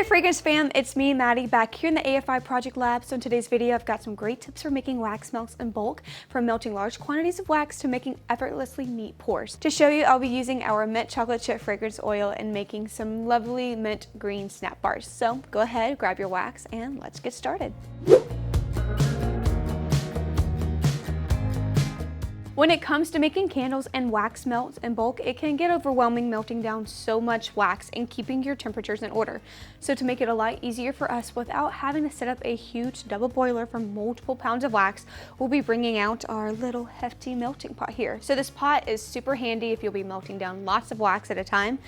Fragrance fam, it's me, Maddie, back here in the AFI Project Lab. So in today's video, I've got some great tips for making wax melts in bulk, from melting large quantities of wax to making effortlessly neat pours. To show you, I'll be using our mint chocolate chip fragrance oil and making some lovely mint green snap bars. So go ahead, grab your wax, and let's get started. When it comes to making candles and wax melts in bulk, it can get overwhelming melting down so much wax and keeping your temperatures in order. So to make it a lot easier for us without having to set up a huge double boiler for multiple pounds of wax, we'll be bringing out our little hefty melting pot here. So this pot is super handy if you'll be melting down lots of wax at a time,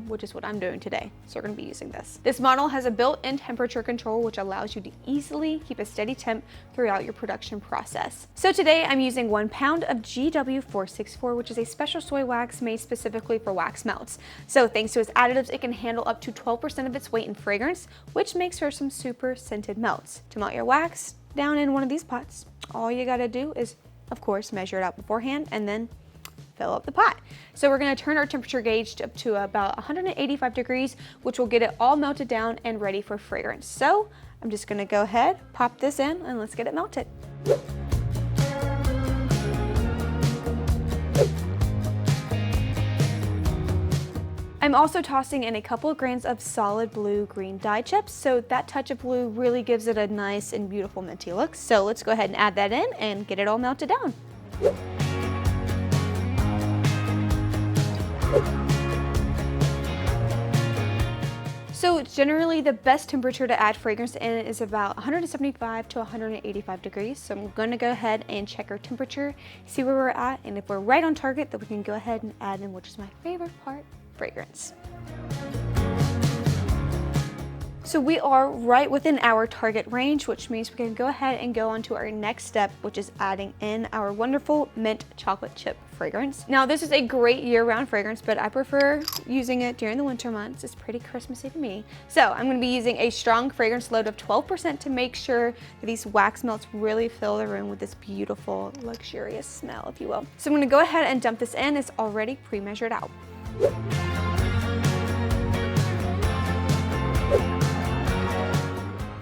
which is what I'm doing today. So we're going to be using this. This model has a built-in temperature control which allows you to easily keep a steady temp throughout your production process. So today I'm using 1 pound of GW464, which is a special soy wax made specifically for wax melts. So thanks to its additives, it can handle up to 12% of its weight in fragrance, which makes for some super scented melts. To melt your wax down in one of these pots, all you gotta do is, of course, measure it out beforehand and then fill up the pot. So we're going to turn our temperature gauge up to about 185 degrees, which will get it all melted down and ready for fragrance. So I'm just going to go ahead, pop this in, and let's get it melted. I'm also tossing in a couple of grains of solid blue green dye chips, so that touch of blue really gives it a nice and beautiful minty look. So let's go ahead and add that in and get it all melted down. So generally the best temperature to add fragrance in is about 175 to 185 degrees. So I'm going to go ahead and check our temperature, see where we're at, and if we're right on target, then we can go ahead and add in, which is my favorite part, fragrance. So we are right within our target range, which means we can go ahead and go on to our next step, which is adding in our wonderful mint chocolate chip fragrance. Now this is a great year-round fragrance, but I prefer using it during the winter months. It's pretty Christmassy to me. So I'm going to be using a strong fragrance load of 12% to make sure that these wax melts really fill the room with this beautiful, luxurious smell, if you will. So I'm going to go ahead and dump this in. It's already pre-measured out.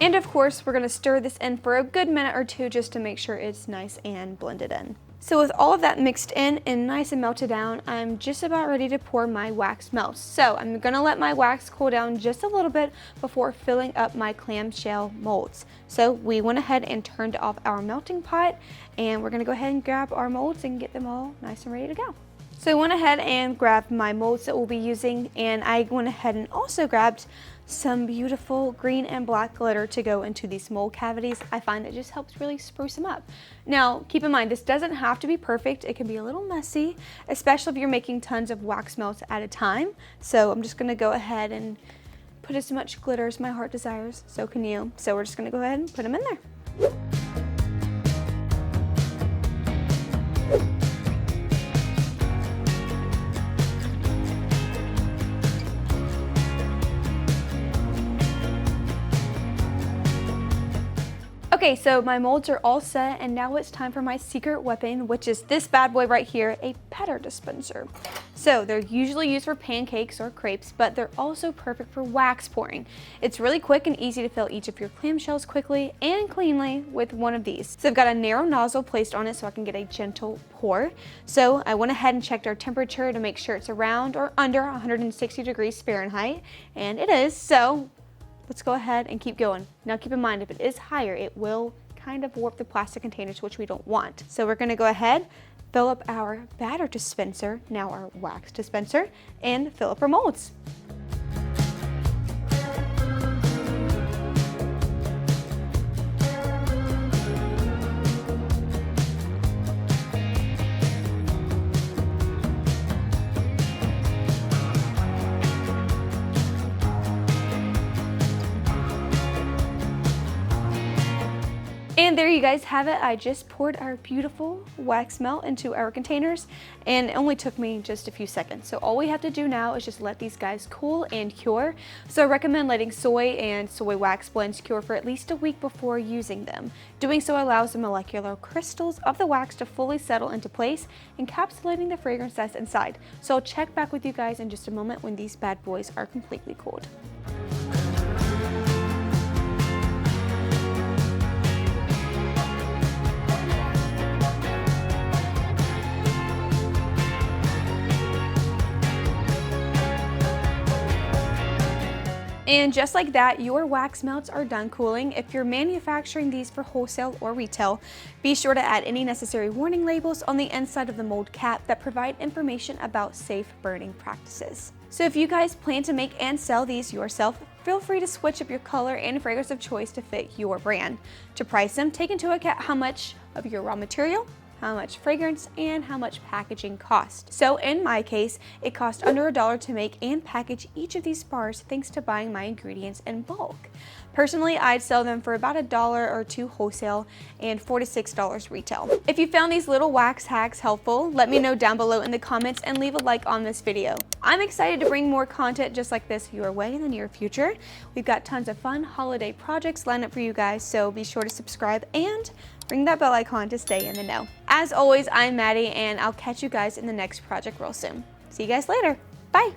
And of course, we're going to stir this in for a good minute or two just to make sure it's nice and blended in. So with all of that mixed in and nice and melted down, I'm just about ready to pour my wax melts. So I'm going to let my wax cool down just a little bit before filling up my clamshell molds. So we went ahead and turned off our melting pot, and we're going to go ahead and grab our molds and get them all nice and ready to go. So I went ahead and grabbed my molds that we'll be using, and I went ahead and also grabbed some beautiful green and black glitter to go into these mold cavities. I find it just helps really spruce them up. Now, keep in mind, this doesn't have to be perfect. It can be a little messy, especially if you're making tons of wax melts at a time. So I'm just gonna go ahead and put as much glitter as my heart desires. So can you. So we're just gonna go ahead and put them in there. Okay, so my molds are all set, and now it's time for my secret weapon, which is this bad boy right here, a batter dispenser. So they're usually used for pancakes or crepes, but they're also perfect for wax pouring. It's really quick and easy to fill each of your clamshells quickly and cleanly with one of these. So I've got a narrow nozzle placed on it so I can get a gentle pour. So I went ahead and checked our temperature to make sure it's around or under 160 degrees Fahrenheit, and it is. So let's go ahead and keep going. Now keep in mind, if it is higher, it will kind of warp the plastic containers, which we don't want. So we're gonna go ahead, fill up our batter dispenser, now our wax dispenser, and fill up our molds. And there you guys have it. I just poured our beautiful wax melt into our containers, and it only took me just a few seconds. So all we have to do now is just let these guys cool and cure. So I recommend letting soy and soy wax blends cure for at least a week before using them. Doing so allows the molecular crystals of the wax to fully settle into place, encapsulating the fragrance that's inside. So I'll check back with you guys in just a moment when these bad boys are completely cooled. And just like that, your wax melts are done cooling. If you're manufacturing these for wholesale or retail, be sure to add any necessary warning labels on the inside of the mold cap that provide information about safe burning practices. So if you guys plan to make and sell these yourself, feel free to switch up your color and fragrance of choice to fit your brand. To price them, take into account how much of your raw material, how much fragrance, and how much packaging cost. So in my case, it cost under $1 to make and package each of these bars thanks to buying my ingredients in bulk. Personally, I'd sell them for about $1 or $2 wholesale and $4 to $6 retail. If you found these little wax hacks helpful, let me know down below in the comments and leave a like on this video. I'm excited to bring more content just like this your way in the near future. We've got tons of fun holiday projects lined up for you guys, so be sure to subscribe and ring that bell icon to stay in the know. As always, I'm Maddie, and I'll catch you guys in the next project real soon. See you guys later. Bye.